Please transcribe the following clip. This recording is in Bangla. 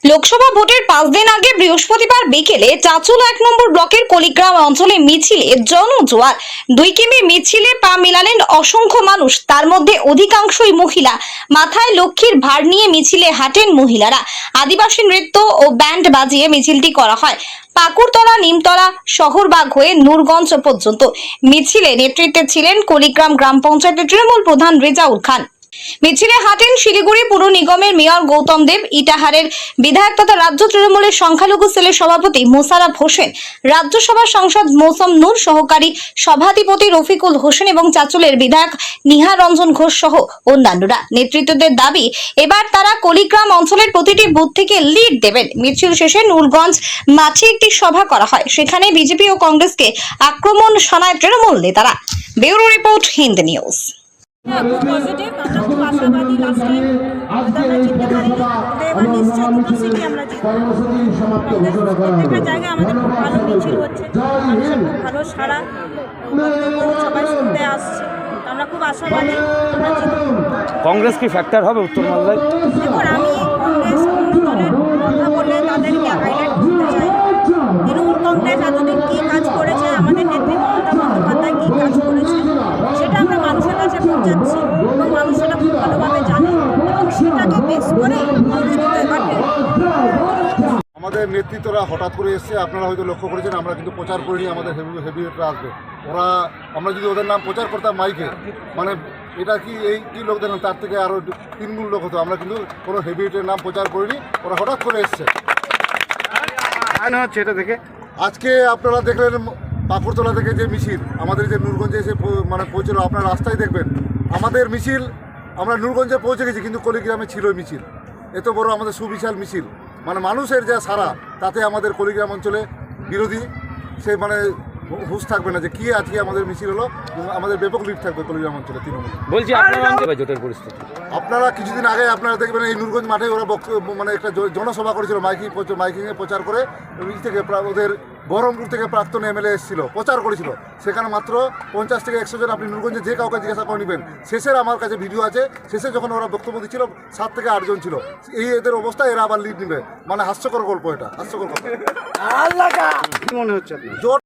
লোকসভা ভোটের 5 দিন আগে বৃহস্পতিবার বিকেলে চাঁচল 1 নম্বর ব্লকের কলিগ্রাম অঞ্চলে মিছিলে জনজোয়ার। 2 কিমি মিছিলে পা মিলালেন অসংখ্য মানুষ, তার মধ্যে অধিকাংশই মহিলা। মাথায় লক্ষ্মীর ভার নিয়ে মিছিলে হাঁটেন মহিলারা। আদিবাসী নৃত্য ও ব্যান্ড বাজিয়ে মিছিলটি করা হয় পাকুড়তলা, নিমতলা, শহরবাগ হয়ে নূরগঞ্জ পর্যন্ত। মিছিলে নেতৃত্বে ছিলেন কলিগ্রাম গ্রাম পঞ্চায়েতের তৃণমূল প্রধান রেজাউল খান। মিছিলে হাঁটেন শিলিগুড়ি পুর নিগমের মেয়র গৌতম দেব, ইটাহারের বিধায়ক তথা রাজ্য তৃণমূলের সংখ্যালঘু সেলের সভাপতি মোশাররফ হোসেন, রাজ্যসভা সাংসদ মৌসম নূর, সহকারী সভাধিপতি রফিকুল হোসেন এবং চাঁচলের বিধায়ক নিহার রঞ্জন ঘোষ সহ অন্যান্যরা। নেতৃত্বদের দাবি, এবার তারা কলিগ্রাম অঞ্চলের প্রতিটি বুথ থেকে লিড দেবেন। মিছিল শেষে নূরগঞ্জ মাঠে একটি সভা করা হয়, সেখানে বিজেপি ও কংগ্রেসকে আক্রমণ শানায় তৃণমূল নেতারা। Bureau report, Hind news. খুব পজিটিভ, আমরা খুব আশাবাদী। লাস্ট টাইম হয়তো আমরা জিততে পারিনি, এবার নিশ্চয়ই দুটো সিটি আমরা জিতবো। প্রত্যেকটা জায়গায় আমাদের খুব ভালো মিছিল হচ্ছে, মানুষের খুব ভালো সাড়া, সবাই শুনতে আসছে। আমরা খুব আশাবাদী আমরা জিতবো। কংগ্রেস কি ফ্যাক্টর হবে উত্তর মালদায়? দেখুন, আমি কংগ্রেস অন্য দলের কথা বলে তাদেরকে হাইলাইট করতে চাই। তৃণমূল কংগ্রেস এতদিন কী কাজ করেছে, আমাদের নেত্রী মমতা বন্দ্যোপাধ্যায় কী কাজ করেছে, সেটা আমরা মানুষের কাছে পৌঁছাচ্ছি এবং মানুষ সেটা খুব ভালোভাবে জানে এবং সেটাকে বেস করে মানুষ কিন্তু এবার আমাদের নেতৃত্বরা হঠাৎ করে এসছে। আপনারা হয়তো লক্ষ্য করেছেন, আমরা কিন্তু প্রচার করিনি আমাদের হেভিওয়েটরা আসবে। আমরা যদি ওদের নাম প্রচার করতাম মাইকে, মানে এটা কি এই কি লোকদের নাম, তার থেকে আরও 3 গুণ লোক হতো। আমরা কিন্তু কোনো হেভিওয়েটের নাম প্রচার করিনি, ওরা হঠাৎ করে এসছে। হচ্ছে এটা দেখে আজকে আপনারা দেখলেন পাকুড়তলা থেকে যে মিছিল আমাদের যে নূরগঞ্জে এসে মানে পৌঁছলো, আপনারা রাস্তায় দেখবেন আমাদের মিছিল। আমরা নূরগঞ্জে পৌঁছে গেছি, কিন্তু কলিগ্রামে ছিল মিছিল। এত বড় আমাদের সুবিশাল মিছিল, মানে মানুষের যা সারা, তাতে আমাদের কলিগ্রাম অঞ্চলে বিরোধী সে মানে হুঁশ থাকবে না যে কি আজকে আমাদের মিছিল হলো। আমাদের ব্যাপক লিড থাকবে কলিগ্রাম অঞ্চলে তৃণমূল। বলছি আপনারা জোটের পরিস্থিতি আপনারা কিছুদিন আগে আপনারা দেখবেন এই নূরগঞ্জ মাঠে ওরা মানে একটা জনসভা করেছিল, মাইকিংয়ে প্রচার করে। থেকে ওদের বহরমপুর থেকে প্রাক্তন এমএলএ এসেছিল, প্রচার করেছিল। সেখানে মাত্র 50 থেকে 100 জন, আপনি নূরগঞ্জে যে কাউকে জিজ্ঞাসা করে নেবেন। শেষের আমার কাছে ভিডিও আছে, শেষে যখন ওরা বক্তব্য দিচ্ছিল 7 থেকে 8 জন ছিল। এই এদের অবস্থা, এরা আবার লিড নেবে, মানে হাস্যকর গল্প, এটা হাস্যকর কথা। কি মনে হচ্ছে আপনার? জোট